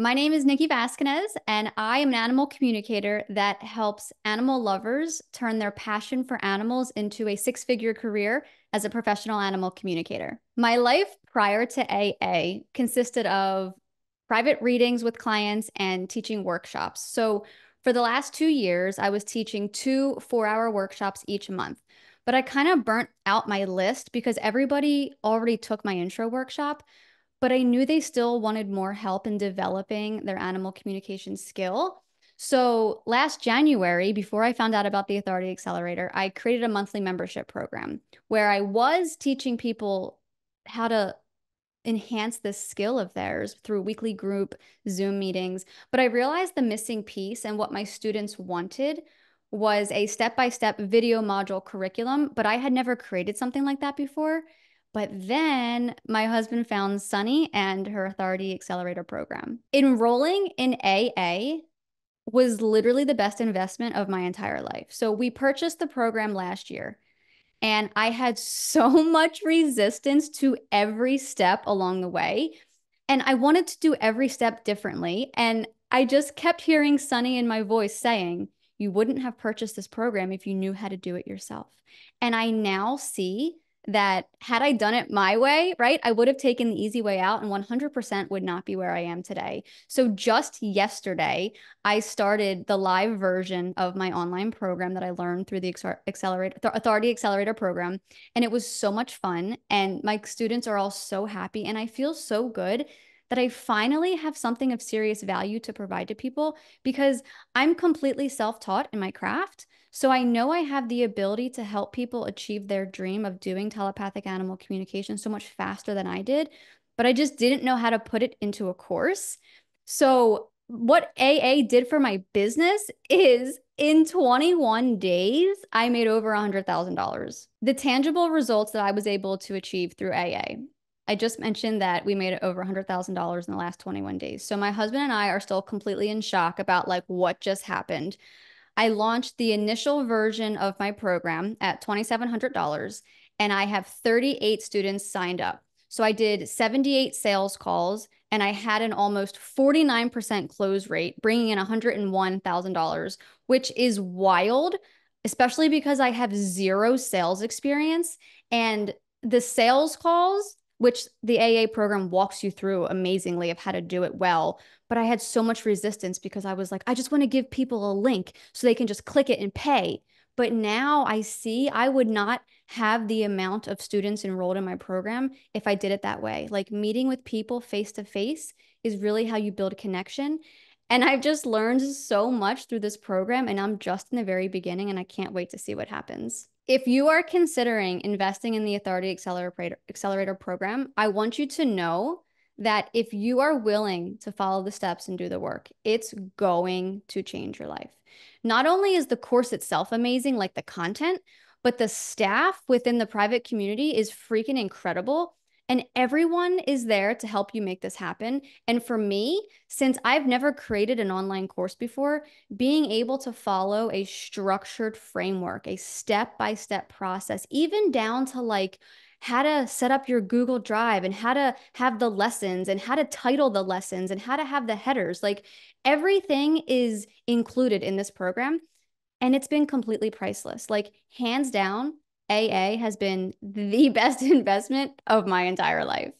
My name is Nikki Vasconez, and I am an animal communicator that helps animal lovers turn their passion for animals into a six-figure career as a professional animal communicator. My life prior to AA consisted of private readings with clients and teaching workshops. So for the last 2 years, I was teaching two 4-hour workshops each month. But I kind of burnt out my list because everybody already took my intro workshop, but I knew they still wanted more help in developing their animal communication skill. So last January, before I found out about the Authority Accelerator, I created a monthly membership program where I was teaching people how to enhance this skill of theirs through weekly group Zoom meetings. But I realized the missing piece and what my students wanted was a step-by-step video module curriculum, but I had never created something like that before. But then my husband found Sunny and her Authority Accelerator program. Enrolling in AA was literally the best investment of my entire life. So we purchased the program last year. And I had so much resistance to every step along the way. And I wanted to do every step differently. And I just kept hearing Sunny in my voice saying, you wouldn't have purchased this program if you knew how to do it yourself. And I now see that had I done it my way, right, I would have taken the easy way out and 100% would not be where I am today. So just yesterday, I started the live version of my online program that I learned through the Authority Accelerator program. And it was so much fun. And my students are all so happy. And I feel so good that I finally have something of serious value to provide to people because I'm completely self-taught in my craft. So I know I have the ability to help people achieve their dream of doing telepathic animal communication so much faster than I did, but I just didn't know how to put it into a course. So what AA did for my business is in 21 days, I made over $100,000. The tangible results that I was able to achieve through AA. I just mentioned that we made over $100,000 in the last 21 days. So my husband and I are still completely in shock about like what just happened. I launched the initial version of my program at $2,700 and I have 38 students signed up. So I did 78 sales calls and I had an almost 49% close rate, bringing in $101,000, which is wild, especially because I have zero sales experience. And the sales calls, which the AA program walks you through amazingly of how to do it well, but I had so much resistance because I was like, I just want to give people a link so they can just click it and pay. But now I see I would not have the amount of students enrolled in my program if I did it that way. Like meeting with people face to face is really how you build a connection. And I've just learned so much through this program, and I'm just in the very beginning, and I can't wait to see what happens. If you are considering investing in the Authority Accelerator program, I want you to know that if you are willing to follow the steps and do the work, it's going to change your life. Not only is the course itself amazing, like the content, but the staff within the private community is freaking incredible. And everyone is there to help you make this happen. And for me, since I've never created an online course before, being able to follow a structured framework, a step-by-step process, even down to like how to set up your Google Drive and how to have the lessons and how to title the lessons and how to have the headers, like everything is included in this program. And it's been completely priceless. Like hands down, AA has been the best investment of my entire life.